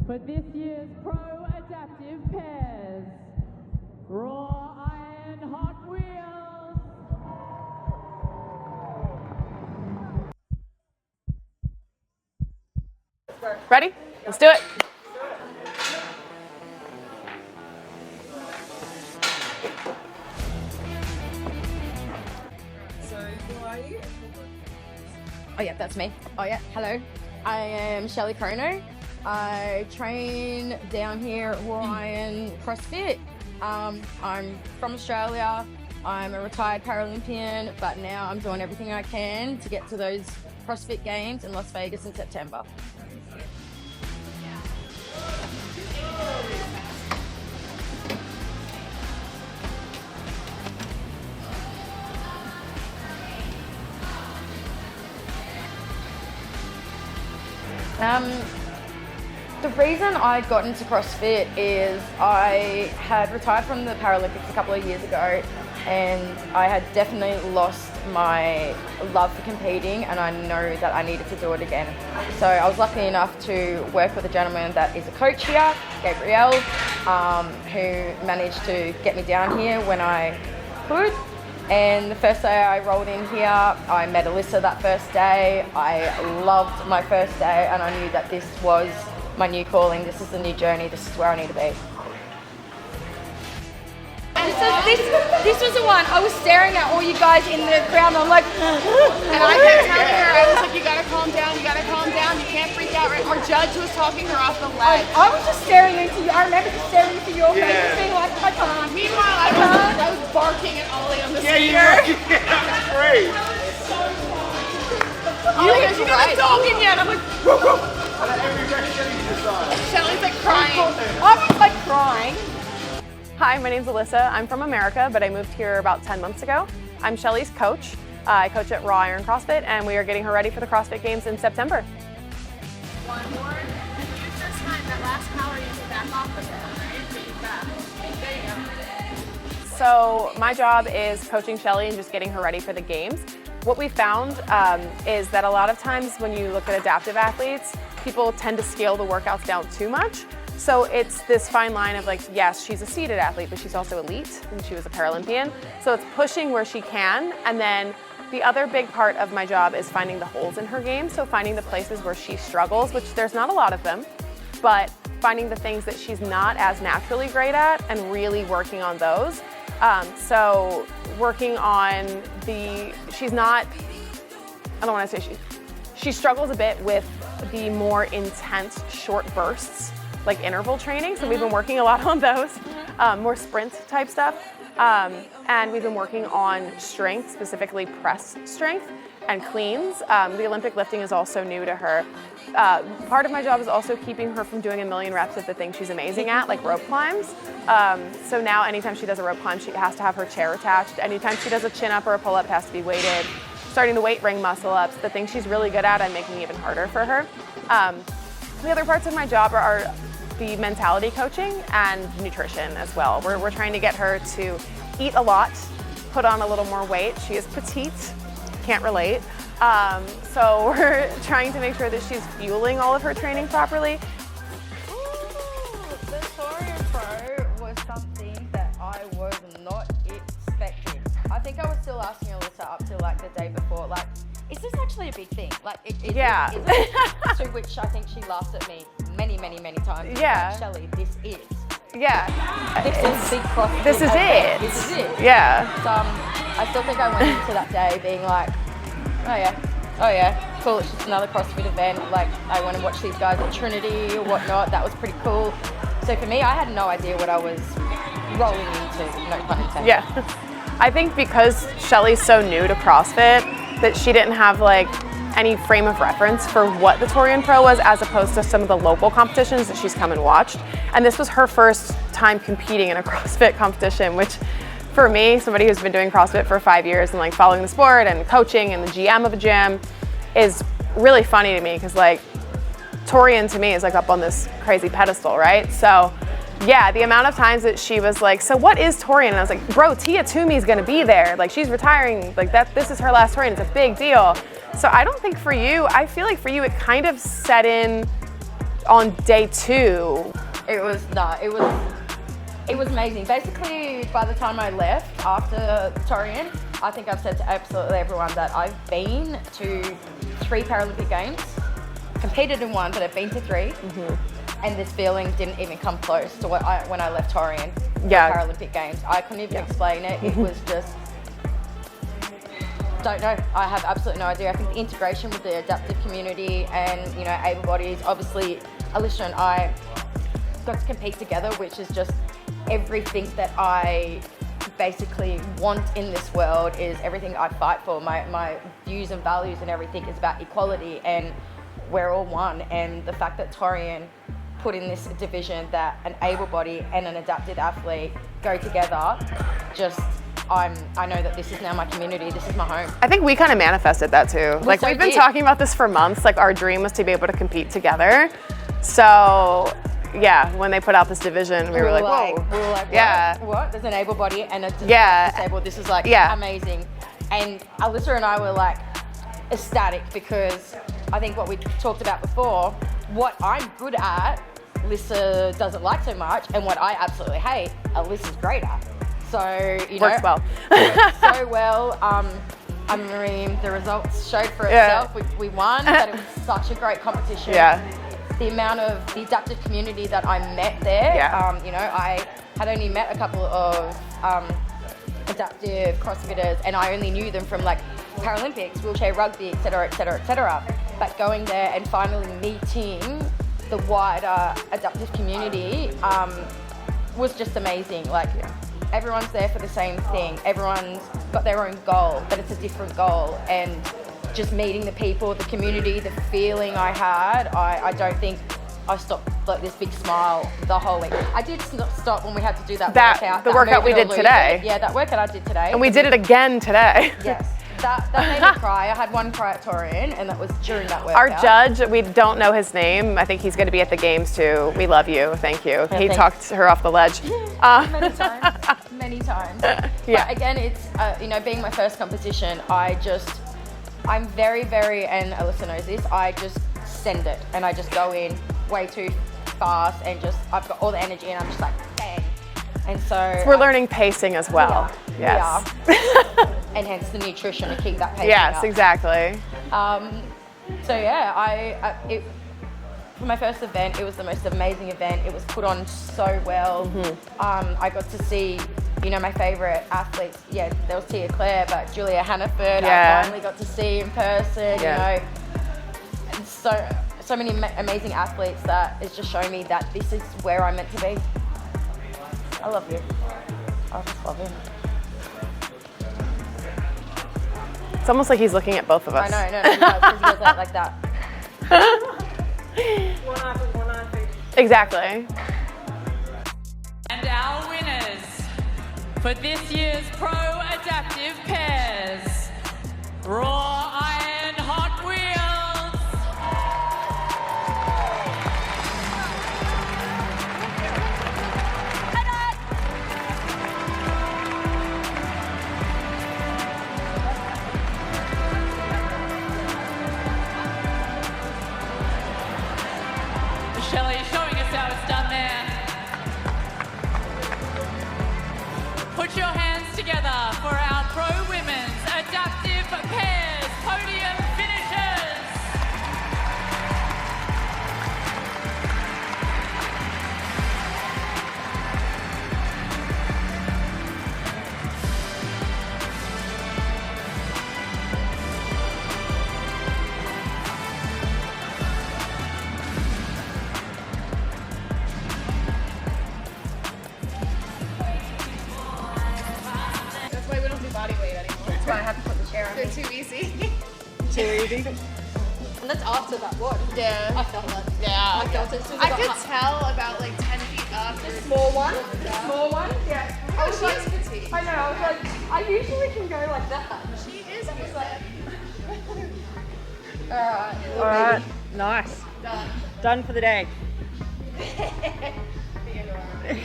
for this year's Pro Adaptive Pairs, Raw Iron Hot Wheels. Ready? Let's do it. So, who are you? Oh yeah, that's me. Oh yeah, hello. I am Shelley Cronau. I train down here at Torian CrossFit. I'm from Australia. I'm a retired Paralympian, but now I'm doing everything I can to get to those CrossFit Games in Las Vegas in September. The reason I got into CrossFit is I had retired from the Paralympics a couple of years ago, and I had definitely lost my love for competing, and I know that I needed to do it again. So I was lucky enough to work with a gentleman that is a coach here, Gabriel, who managed to get me down here when I could. And the first day I rolled in here, I met Alyssa that first day. I loved my first day, and I knew that this was my new calling. This is the new journey. This is where I need to be. And so this was the one. I was staring at all you guys in the crowd, and I'm like, and I kept telling her, I was like, you gotta calm down, you can't freak out. Right? Our judge was talking her off the ledge. I was just staring into you. I remember just staring into your face and being like, I can't. Meanwhile, I was barking at Ollie on the speaker. That's great. Ollie goes, you got a dog in yet? I'm like, woof, woof. Shelley's like crying. I'm like crying. Hi, my name's Alyssa. I'm from America, but I moved here about 10 months ago. I'm Shelley's coach. I coach at Raw Iron CrossFit, and we are getting her ready for the CrossFit Games in September. One more. Use this time, that last power, you can back off with it, right? There you go. So my job is coaching Shelley and just getting her ready for the games. What we found is that a lot of times when you look at adaptive athletes, people tend to scale the workouts down too much. So it's this fine line of like, yes, she's a seated athlete, but she's also elite, and she was a Paralympian. So it's pushing where she can, and then the other big part of my job is finding the holes in her game. So finding the places where she struggles, which there's not a lot of them, but finding the things that she's not as naturally great at and really working on those. So working on she's not, I don't want to say she struggles a bit with the more intense short bursts, like interval training. So we've been working a lot on those, more sprint type stuff. And we've been working on strength, specifically press strength and cleans. The Olympic lifting is also new to her. Part of my job is also keeping her from doing a million reps of the things she's amazing at, like rope climbs. So now anytime she does a rope climb, she has to have her chair attached. Anytime she does a chin up or a pull up, it has to be weighted. Starting the weight ring muscle ups, the things she's really good at, I'm making even harder for her. The other parts of my job are the mentality coaching and nutrition as well. We're trying to get her to eat a lot, put on a little more weight. She is petite, can't relate. So we're trying to make sure that she's fueling all of her training properly. The Torian Pro was something that I was not expecting. I think I was still asking Alyssa up till like the day before, like, is this actually a big thing? Like, Yeah. To which I think she laughed at me many times. Yeah. Like, Shelley, this is. Yeah. This is big CrossFit. This is it. This is it. Yeah. So I still think I went into that day being like, oh yeah, cool, it's just another CrossFit event. Like, I went and watched these guys at Trinity or whatnot. That was pretty cool. So for me, I had no idea what I was rolling into, no pun intended. Yeah. I think because Shelley's so new to CrossFit that she didn't have like any frame of reference for what the Torian Pro was, as opposed to some of the local competitions that she's come and watched. And this was her first time competing in a CrossFit competition, which for me, somebody who's been doing CrossFit for 5 years and like following the sport and coaching and the GM of a gym, is really funny to me, because like Torian to me is like up on this crazy pedestal, right? So yeah, the amount of times that she was like, so what is Torian? And I was like, bro, Tia Toomey's gonna be there. Like, she's retiring, like this is her last Torian, it's a big deal. So I don't think for you, I feel like for you it kind of set in on day 2. It was amazing. Basically, by the time I left after Torian, I think I've said to absolutely everyone that I've been to 3 Paralympic Games, competed in 1, but I've been to 3. And this feeling didn't even come close to when I left Torian for Paralympic Games. I couldn't even explain it. It was just, don't know. I have absolutely no idea. I think the integration with the adaptive community and, you know, able bodies, obviously Alyssa and I got to compete together, which is just everything that I basically want in this world, is everything I fight for. My views and values and everything is about equality, and we're all one. And the fact that Torian put in this division that an able body and an adapted athlete go together, just I know that this is now my community, this is my home. I think we kind of manifested that too. Like we've been talking about this for months, like our dream was to be able to compete together. So yeah, when they put out this division, we were like, whoa. We were like, what? There's an able body and a disabled, this is like amazing. And Alyssa and I were like ecstatic, because I think what we talked about before, what I'm good at, Alyssa doesn't like so much, and what I absolutely hate, Alyssa's great at. So, you know, works well. Works so well. I mean, the results showed for itself. We won, but it was such a great competition. The amount of the adaptive community that I met there, you know, I had only met a couple of adaptive CrossFitters, and I only knew them from like Paralympics, wheelchair rugby, etc., etc., etc. But going there and finally meeting the wider adaptive community was just amazing. Like everyone's there for the same thing. Everyone's got their own goal, but it's a different goal. And just meeting the people, the community, the feeling I had, I don't think I stopped like this big smile the whole week. I did stop when we had to do that workout. The workout we did today. Yeah, that workout I did today. And we did it again today. Yes. That made me cry. I had one cry at Torian, and that was during that workout. Our judge, we don't know his name. I think he's going to be at the games too. We love you. Thank you. He talked her off the ledge. Many times. Many times. But again, it's, you know, being my first competition, I'm very, very, and Alyssa knows this, I just send it, and I just go in way too fast, and just, I've got all the energy, and I'm just like, bang. And so we're learning pacing as well. Yes. And hence the nutrition to keep that pacing Yes, up. exactly. So yeah, for my first event, it was the most amazing event. It was put on so well. I got to see, you know, my favorite athletes. Yeah, there was Tia Claire, but Julia Hannaford, I finally got to see in person. You know, and so many amazing athletes that is just showing me that this is where I'm meant to be. I love you. I just love him. It's almost like he's looking at both of us. I know, no, he does, 'cause he does that like that. One eye for one eye. Exactly. And our winners for this year's Pro Adaptive Pairs, Raw Iron Hot Wheels. Shelley showing us how it's done there. Put your hands together for our Pro Women's Adaptive Pairs podium finishers. That's why we don't do body weight anymore. That's why I have to put the chair on. They're too easy. Too easy. And that's after that one. Yeah. I felt that. Yeah. I felt it. As soon as I got could up. tell about like 10 feet up. The small one. Yeah. Small one. Yeah. Oh, she is petite. I know. I was like, I usually can go like that. She is petite. Alright. All right, nice. Done. Done for the day. The end of it.